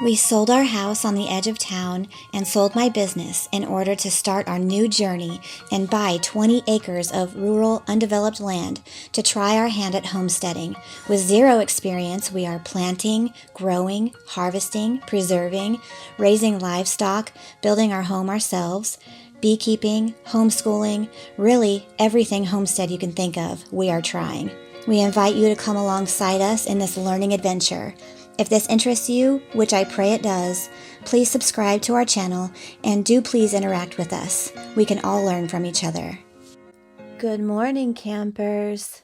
We sold our house on the edge of town and sold my business in order to start our new journey and buy 20 acres of rural, undeveloped land to try our hand at homesteading. With zero experience, we are planting, growing, harvesting, preserving, raising livestock, building our home ourselves, beekeeping, homeschooling, really everything homestead you can think of, we are trying. We invite you to come alongside us in this learning adventure. If this interests you, which I pray it does, please subscribe to our channel and do please interact with us. We can all learn from each other. Good morning, campers.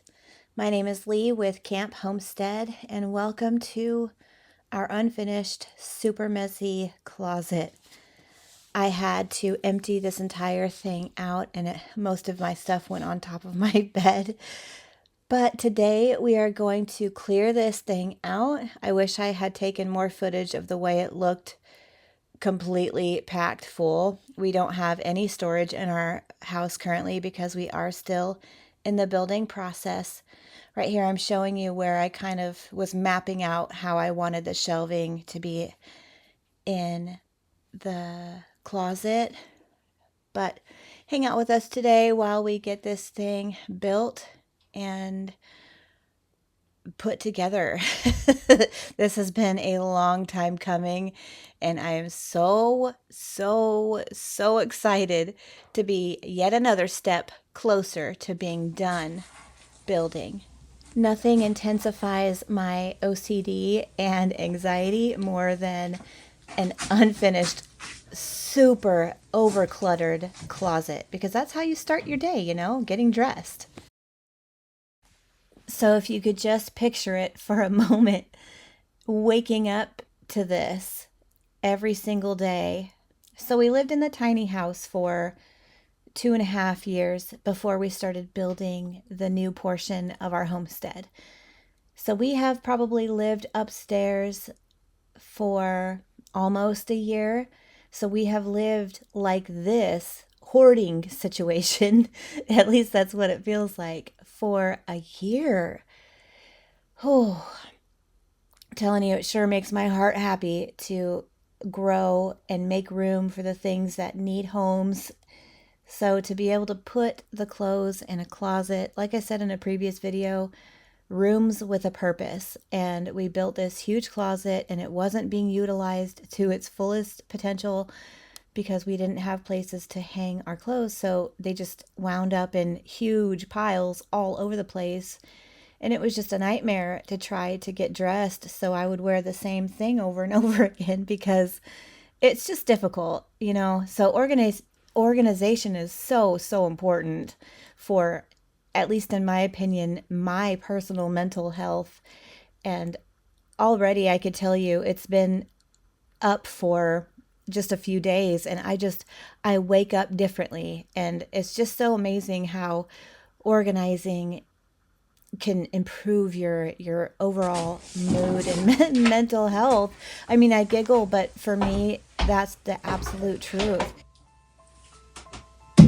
My name is Lee with Camp Homestead, and welcome to our unfinished, super messy closet. I had to empty this entire thing out, and most of my stuff went on top of my bed. But today we are going to clear this thing out. I wish I had taken more footage of the way it looked completely packed full. We don't have any storage in our house currently because we are still in the building process. Right here I'm showing you where I kind of was mapping out how I wanted the shelving to be in the closet. But hang out with us today while we get this thing built and put together. This has been a long time coming, and I am so excited to be yet another step closer to being done building. Nothing intensifies my OCD and anxiety more than an unfinished, super overcluttered closet, because that's how you start your day, getting dressed. So if you could just picture it for a moment, waking up to this every single day. So we lived in the tiny house for 2.5 years before we started building the new portion of our homestead. So we have probably lived upstairs for almost a year. So we have lived like this hoarding situation, at least that's what it feels like, for a year. Oh, I'm telling you, it sure makes my heart happy to grow and make room for the things that need homes. So to be able to put the clothes in a closet, like I said in a previous video, rooms with a purpose. And we built this huge closet and it wasn't being utilized to its fullest potential because we didn't have places to hang our clothes. So they just wound up in huge piles all over the place. And it was just a nightmare to try to get dressed. So I would wear the same thing over and over again because it's just difficult, So organization is so important for, at least in my opinion, my personal mental health. And already I could tell you it's been up for just a few days, and I wake up differently, and it's just so amazing how organizing can improve your overall mood and mental health. I mean, I giggle, but for me, that's the absolute truth. I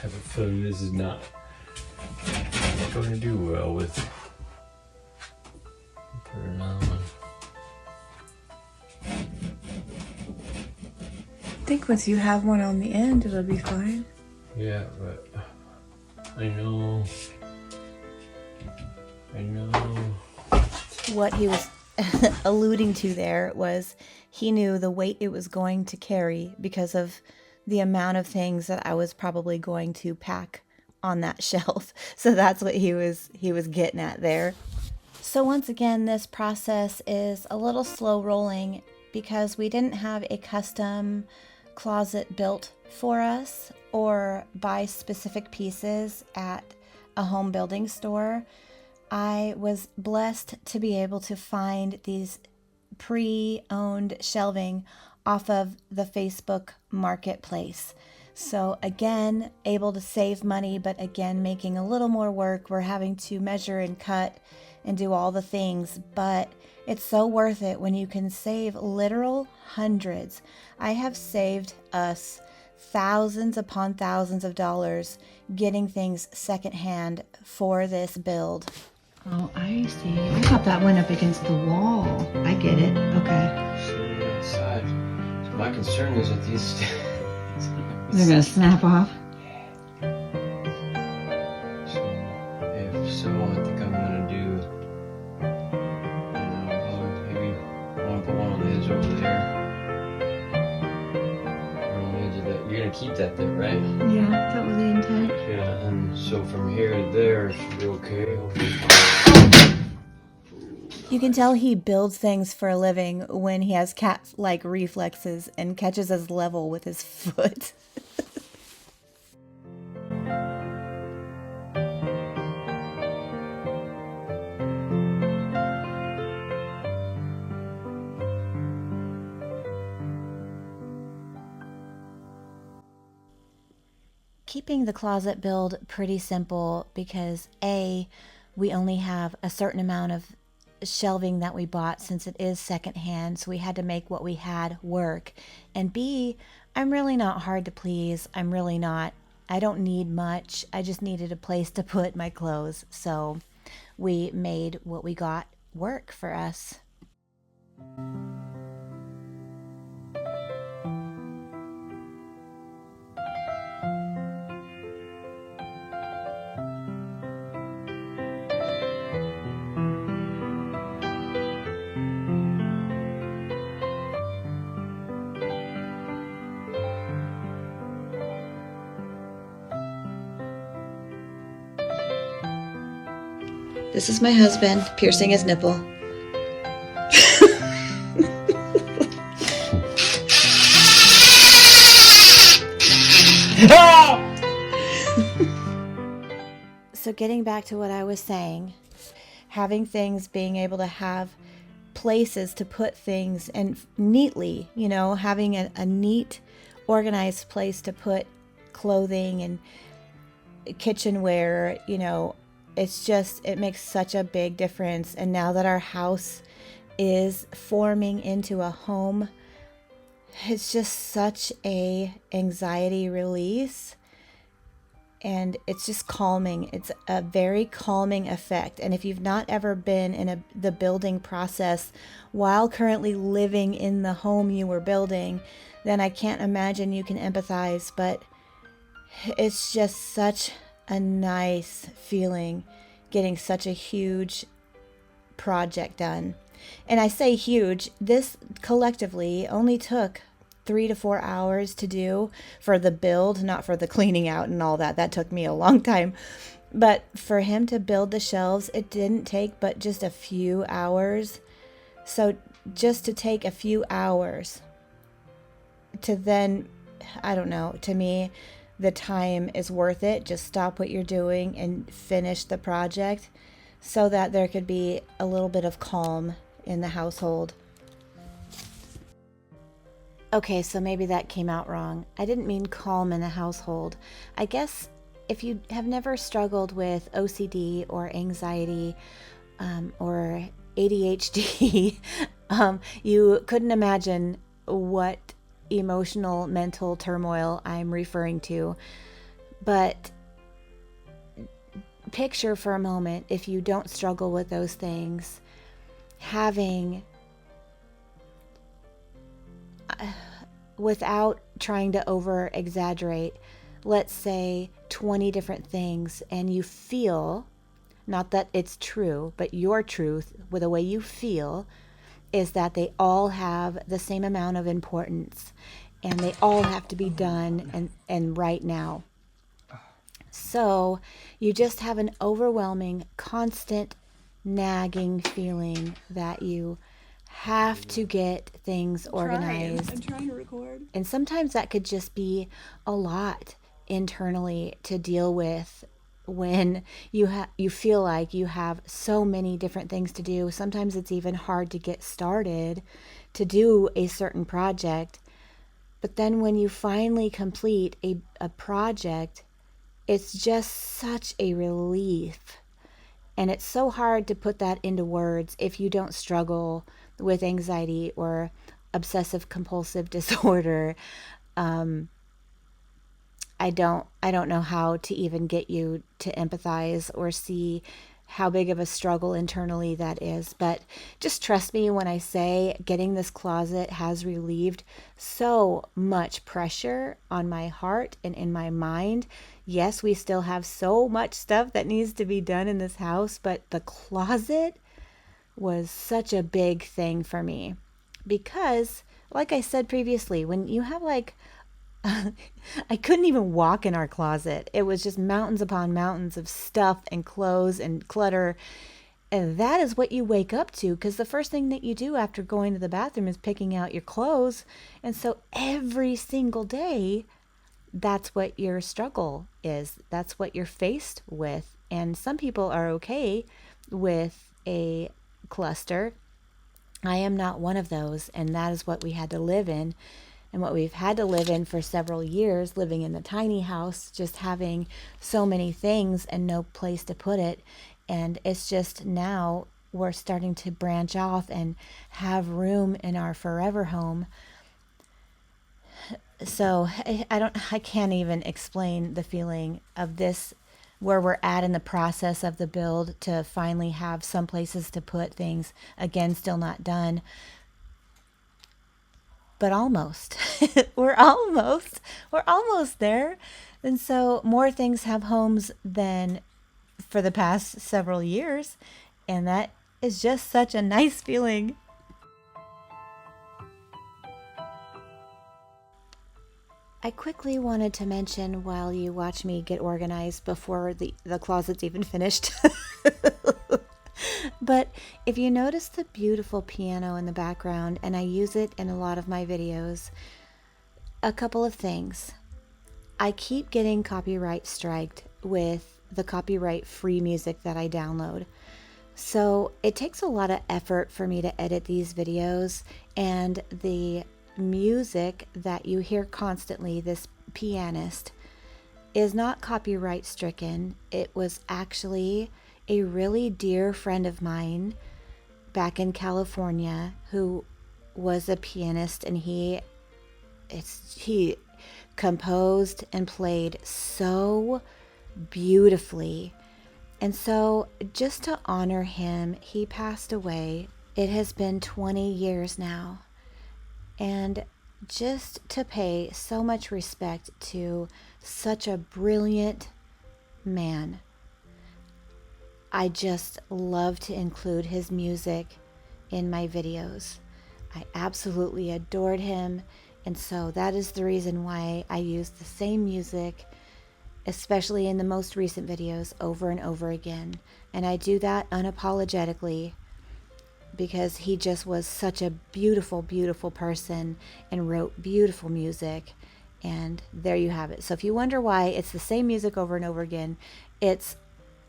have a feeling this is not going to do well with put it on. I think once you have one on the end, it'll be fine. Yeah, but I know. What he was alluding to there was he knew the weight it was going to carry because of the amount of things that I was probably going to pack on that shelf. So that's what he was getting at there. So once again, this process is a little slow rolling because we didn't have a custom closet built for us or buy specific pieces at a home building store. I was blessed to be able to find these pre-owned shelving off of the Facebook marketplace. So again, able to save money, but again, making a little more work. We're having to measure and cut and do all the things, but it's so worth it when you can save literal hundreds. I have saved us thousands upon thousands of dollars getting things secondhand for this build. Oh, I see. I thought that went up against the wall. I get it. Okay. Sitting outside. So my concern is that these. They're gonna snap off. So if so, I think I'm gonna do. Maybe I want to put one on the edge over there. Or on the edge of that. You're gonna keep that there, right? Yeah, that was the intent. Yeah, and so from here to there should be okay. You can tell he builds things for a living when he has cat-like reflexes and catches his level with his foot. Keeping the closet build pretty simple because A, we only have a certain amount of shelving that we bought since it is secondhand, so we had to make what we had work. And B, I'm really not hard to please. I'm really not. I don't need much. I just needed a place to put my clothes. So we made what we got work for us. This is my husband piercing his nipple. So getting back to what I was saying, having things, being able to have places to put things and neatly, having a neat, organized place to put clothing and kitchenware, it makes such a big difference. And now that our house is forming into a home, it's just such a anxiety release, and it's just calming. It's a very calming effect. And if you've not ever been in the building process while currently living in the home you were building, then I can't imagine you can empathize. But it's just such a nice feeling getting such a huge project done. And I say huge, this collectively only took 3 to 4 hours to do for the build, not for the cleaning out and all that. That took me a long time. But for him to build the shelves, it didn't take but just a few hours. So just to take a few hours to then, I don't know, to me, the time is worth it. Just stop what you're doing and finish the project so that there could be a little bit of calm in the household. Okay, so maybe that came out wrong. I didn't mean calm in the household. I guess if you have never struggled with OCD or anxiety or ADHD, you couldn't imagine what emotional, mental turmoil I'm referring to. But picture for a moment, if you don't struggle with those things, having, without trying to over exaggerate, let's say 20 different things, and you feel, not that it's true, but your truth with the way you feel is that they all have the same amount of importance and they all have to be done and right now. So you just have an overwhelming, constant, nagging feeling that you have to get things organized. I'm trying to record. And sometimes that could just be a lot internally to deal with when you feel like you have so many different things to do. Sometimes it's even hard to get started to do a certain project. But then when you finally complete a project, it's just such a relief. And it's so hard to put that into words if you don't struggle with anxiety or obsessive compulsive disorder. I don't know how to even get you to empathize or see how big of a struggle internally that is. But just trust me when I say getting this closet has relieved so much pressure on my heart and in my mind. Yes, we still have so much stuff that needs to be done in this house, but the closet was such a big thing for me because, like I said previously, when you have like I couldn't even walk in our closet. It was just mountains upon mountains of stuff and clothes and clutter. And that is what you wake up to, because the first thing that you do after going to the bathroom is picking out your clothes. And so every single day, that's what your struggle is. That's what you're faced with. And some people are okay with a cluster. I am not one of those, and that is what we had to live in, and what we've had to live in for several years, living in the tiny house, just having so many things and no place to put it. And it's just now we're starting to branch off and have room in our forever home. So I can't even explain the feeling of this, where we're at in the process of the build, to finally have some places to put things. Again, still not done, but almost. We're almost there. And so more things have homes than for the past several years, and that is just such a nice feeling. I quickly wanted to mention, while you watch me get organized before the closet's even finished, but if you notice the beautiful piano in the background, and I use it in a lot of my videos, a couple of things. I keep getting copyright striked with the copyright free music that I download. So it takes a lot of effort for me to edit these videos, and the music that you hear constantly, this pianist, is not copyright stricken. It was actually a really dear friend of mine back in California who was a pianist, and he composed and played so beautifully. And so, just to honor him, he passed away. It has been 20 years now. And just to pay so much respect to such a brilliant man, I just love to include his music in my videos. I absolutely adored him, and so that is the reason why I use the same music, especially in the most recent videos, over and over again. And I do that unapologetically, because he just was such a beautiful, beautiful person and wrote beautiful music. And there you have it. So if you wonder why it's the same music over and over again, it's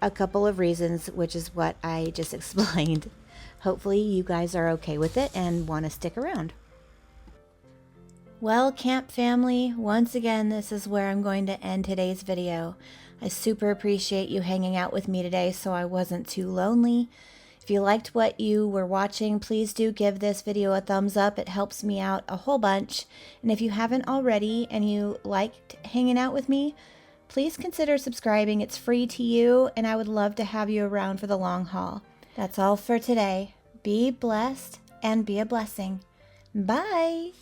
a couple of reasons, which is what I just explained. Hopefully you guys are okay with it and want to stick around. Well, camp family, once again, this is where I'm going to end today's video. I super appreciate you hanging out with me today so I wasn't too lonely. If you liked what you were watching, please do give this video a thumbs up. It helps me out a whole bunch. And if you haven't already and you liked hanging out with me, please consider subscribing. It's free to you, and I would love to have you around for the long haul. That's all for today. Be blessed and be a blessing. Bye.